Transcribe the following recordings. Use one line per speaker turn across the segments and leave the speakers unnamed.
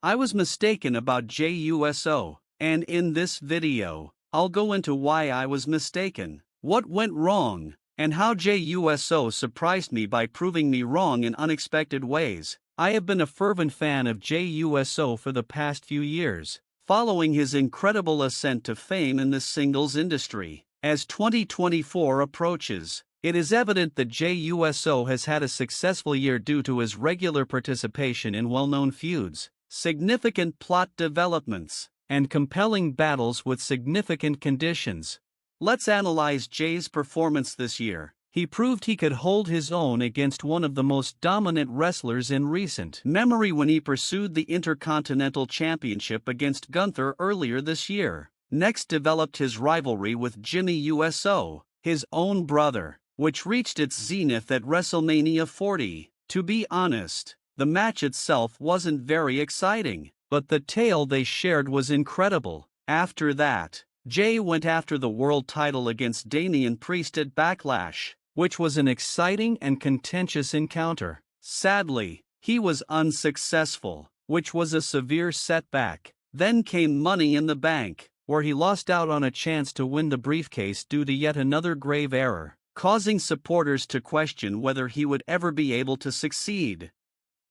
I was mistaken about Jey Uso, and in this video, I'll go into why I was mistaken, what went wrong, and how Jey Uso surprised me by proving me wrong in unexpected ways. I have been a fervent fan of Jey Uso for the past few years, following his incredible ascent to fame in the singles industry. As 2024 approaches, it is evident that Jey Uso has had a successful year due to his regular participation in well-known feuds, significant plot developments, and compelling battles with significant conditions. Let's analyze Jey's performance this year. He proved he could hold his own against one of the most dominant wrestlers in recent memory when he pursued the Intercontinental Championship against Gunther earlier this year. Next developed his rivalry with Jimmy Uso, his own brother, which reached its zenith at WrestleMania 40. To be honest, the match itself wasn't very exciting, but the tale they shared was incredible. After that, Jey went after the world title against Damian Priest at Backlash, which was an exciting and contentious encounter. Sadly, he was unsuccessful, which was a severe setback. Then came Money in the Bank, where he lost out on a chance to win the briefcase due to yet another grave error, causing supporters to question whether he would ever be able to succeed.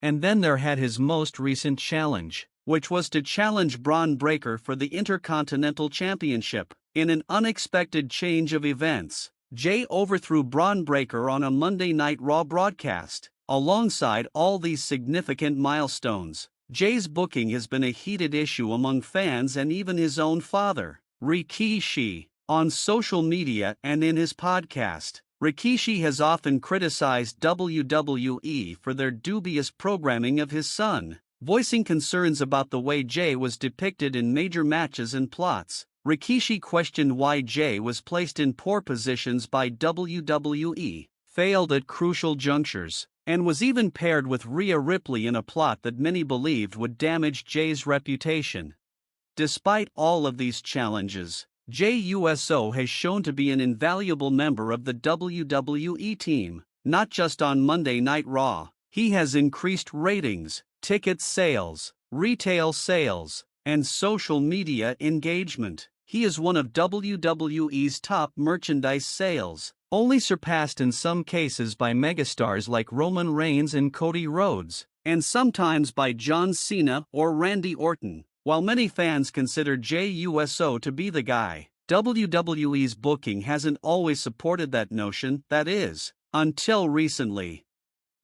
And then there had his most recent challenge, which was to challenge Braun Breaker for the Intercontinental Championship. In an unexpected change of events, Jey overthrew Braun Breaker on a Monday Night Raw broadcast. Alongside all these significant milestones, Jey's booking has been a heated issue among fans and even his own father, Rikishi. On social media and in his podcast, Rikishi has often criticized WWE for their dubious programming of his son, voicing concerns about the way Jey was depicted in major matches and plots. Rikishi questioned why Jey was placed in poor positions by WWE, failed at crucial junctures, and was even paired with Rhea Ripley in a plot that many believed would damage Jey's reputation. Despite all of these challenges, Jey Uso has shown to be an invaluable member of the WWE team, not just on Monday Night Raw. He has increased ratings, ticket sales, retail sales, and social media engagement. He is one of WWE's top merchandise sales, only surpassed in some cases by megastars like Roman Reigns and Cody Rhodes, and sometimes by John Cena or Randy Orton. While many fans consider Jey Uso to be the guy, WWE's booking hasn't always supported that notion, that is, until recently.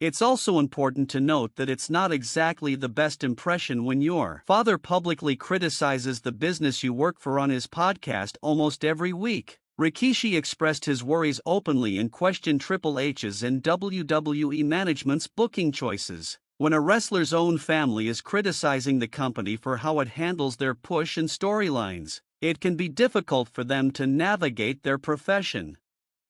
It's also important to note that it's not exactly the best impression when your father publicly criticizes the business you work for on his podcast almost every week. Rikishi expressed his worries openly and questioned Triple H's and WWE management's booking choices. When a wrestler's own family is criticizing the company for how it handles their push and storylines, it can be difficult for them to navigate their profession.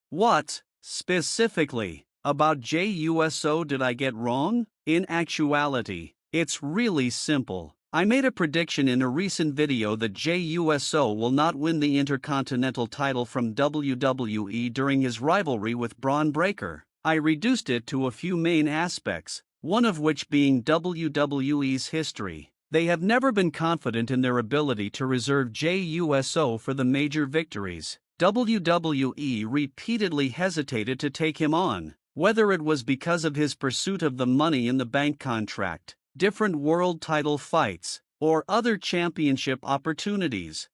What, specifically, about Jey Uso did I get wrong? In actuality, it's really simple. I made a prediction in a recent video that Jey Uso will not win the Intercontinental title from WWE during his rivalry with Braun Breaker. I reduced it to a few main aspects, one of which being WWE's history. They have never been confident in their ability to reserve Jey Uso for the major victories. WWE repeatedly hesitated to take him on, whether it was because of his pursuit of the Money in the Bank contract, different world title fights, or other championship opportunities.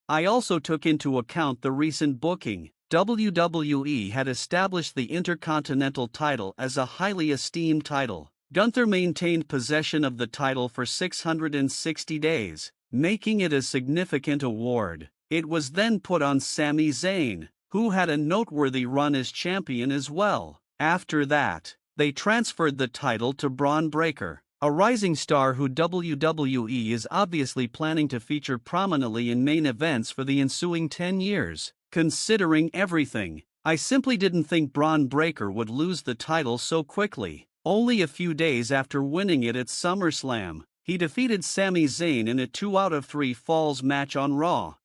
I also took into account the recent booking. WWE had established the Intercontinental title as a highly esteemed title. Gunther maintained possession of the title for 660 days, making it a significant award. It was then put on Sami Zayn, who had a noteworthy run as champion as well. After that, they transferred the title to Braun Breaker, a rising star who WWE is obviously planning to feature prominently in main events for the ensuing 10 years. Considering everything, I simply didn't think Braun Breaker would lose the title so quickly. Only a few days after winning it at SummerSlam, he defeated Sami Zayn in a 2 out of 3 falls match on Raw.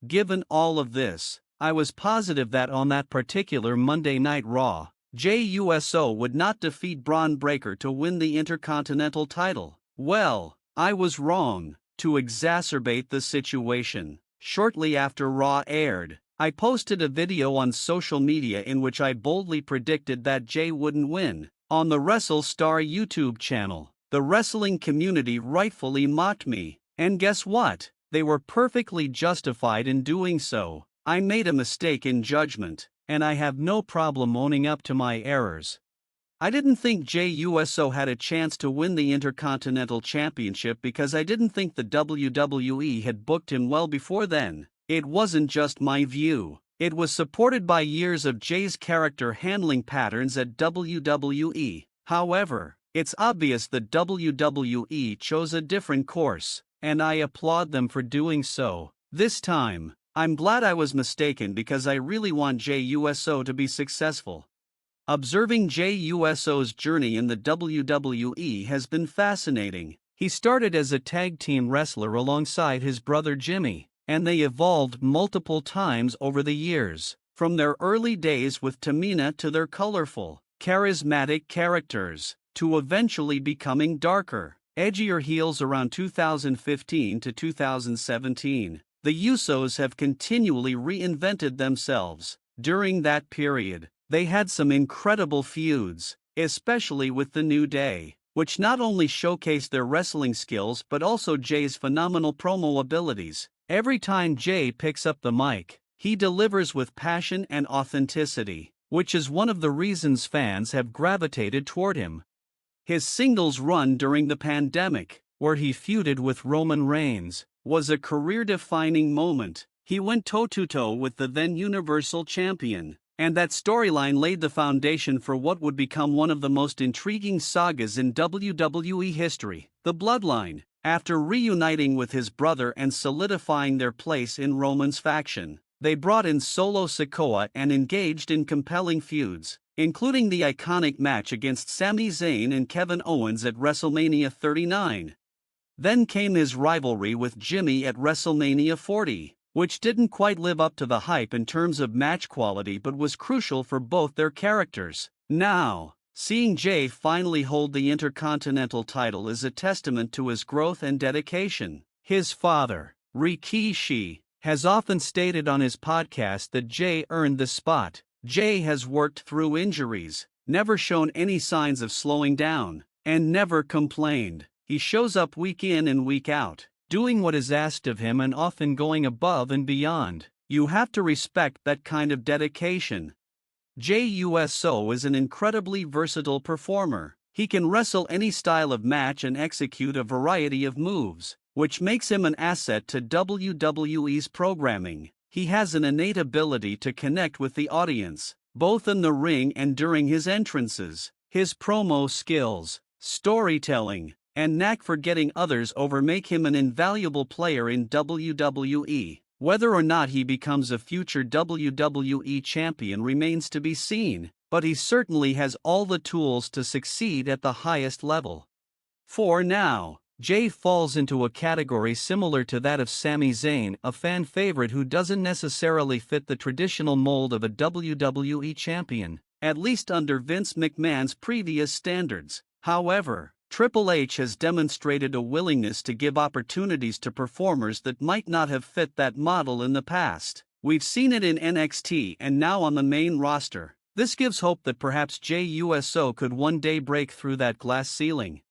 Given all of this, I was positive that on that particular Monday Night Raw, Jey Uso would not defeat Braun Breaker to win the Intercontinental title. Well, I was wrong. To exacerbate the situation, shortly after Raw aired, I posted a video on social media in which I boldly predicted that Jey wouldn't win. On the WrestleStar YouTube channel, the wrestling community rightfully mocked me. And guess what? They were perfectly justified in doing so. I made a mistake in judgment, and I have no problem owning up to my errors. I didn't think Jey Uso had a chance to win the Intercontinental Championship because I didn't think the WWE had booked him well before then. It wasn't just my view. It was supported by years of Jey's character handling patterns at WWE. However, it's obvious that WWE chose a different course, and I applaud them for doing so. This time, I'm glad I was mistaken because I really want Jey Uso to be successful. Observing Jey Uso's journey in the WWE has been fascinating. He started as a tag team wrestler alongside his brother Jimmy, and they evolved multiple times over the years, from their early days with Tamina to their colorful, charismatic characters, to eventually becoming darker, edgier heels around 2015 to 2017. The Usos have continually reinvented themselves. During that period, they had some incredible feuds, especially with The New Day, which not only showcased their wrestling skills but also Jey's phenomenal promo abilities. Every time Jey picks up the mic, he delivers with passion and authenticity, which is one of the reasons fans have gravitated toward him. His singles run during the pandemic, where he feuded with Roman Reigns, was a career-defining moment. He went toe-to-toe with the then Universal Champion, and that storyline laid the foundation for what would become one of the most intriguing sagas in WWE history, The Bloodline. After reuniting with his brother and solidifying their place in Roman's faction, they brought in Solo Sikoa and engaged in compelling feuds, including the iconic match against Sami Zayn and Kevin Owens at WrestleMania 39. Then came his rivalry with Jimmy at WrestleMania 40, which didn't quite live up to the hype in terms of match quality but was crucial for both their characters. Now, seeing Jey finally hold the Intercontinental title is a testament to his growth and dedication. His father, Rikishi, has often stated on his podcast that Jey earned the spot. Jey has worked through injuries, never shown any signs of slowing down, and never complained. He shows up week in and week out, doing what is asked of him and often going above and beyond. You have to respect that kind of dedication. Jey Uso is an incredibly versatile performer. He can wrestle any style of match and execute a variety of moves, which makes him an asset to WWE's programming. He has an innate ability to connect with the audience, both in the ring and during his entrances. His promo skills, storytelling, and knack for getting others over make him an invaluable player in WWE. Whether or not he becomes a future WWE champion remains to be seen, but he certainly has all the tools to succeed at the highest level. For now, Jey falls into a category similar to that of Sami Zayn, a fan favorite who doesn't necessarily fit the traditional mold of a WWE champion, at least under Vince McMahon's previous standards. However, Triple H has demonstrated a willingness to give opportunities to performers that might not have fit that model in the past. We've seen it in NXT and now on the main roster. This gives hope that perhaps Jey Uso could one day break through that glass ceiling.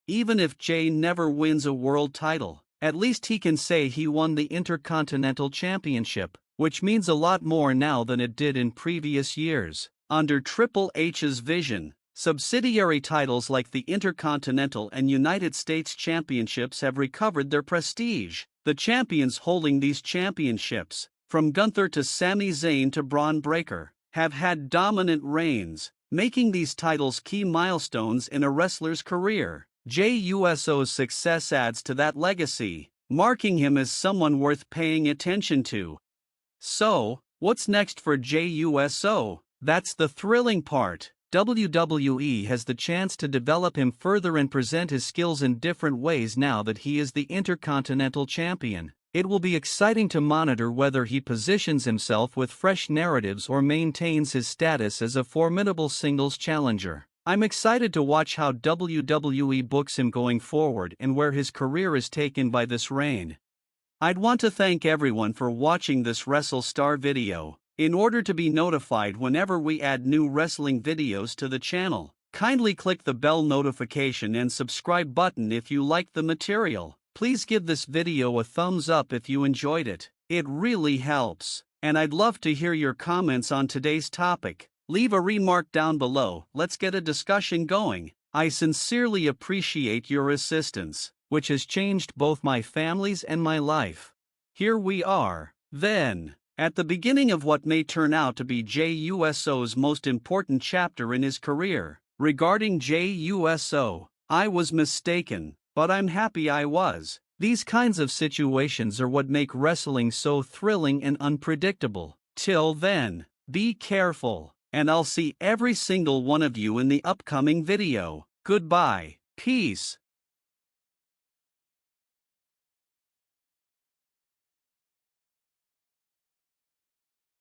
Even if Jey never wins a world title, at least he can say he won the Intercontinental Championship, which means a lot more now than it did in previous years. Under Triple H's vision, subsidiary titles like the Intercontinental and United States Championships have recovered their prestige. The champions holding these championships, from Gunther to Sami Zayn to Braun Breaker, have had dominant reigns, making these titles key milestones in a wrestler's career. Jey Uso's success adds to that legacy, marking him as someone worth paying attention to. So, what's next for Jey Uso? That's the thrilling part. WWE has the chance to develop him further and present his skills in different ways now that he is the Intercontinental Champion. It will be exciting to monitor whether he positions himself with fresh narratives or maintains his status as a formidable singles challenger. I'm excited to watch how WWE books him going forward and where his career is taken by this reign. I'd want to thank everyone for watching this WrestleStar video. In order to be notified whenever we add new wrestling videos to the channel, kindly click the bell notification and subscribe button if you like the material. Please give this video a thumbs up if you enjoyed it. It really helps. And I'd love to hear your comments on today's topic. Leave a remark down below. Let's get a discussion going. I sincerely appreciate your assistance, which has changed both my family's and my life. Here we are, then, at the beginning of what may turn out to be Jey Uso's most important chapter in his career. Regarding Jey Uso, I was mistaken, but I'm happy I was. These kinds of situations are what make wrestling so thrilling and unpredictable. Till then, be careful, and I'll see every single one of you in the upcoming video. Goodbye. Peace.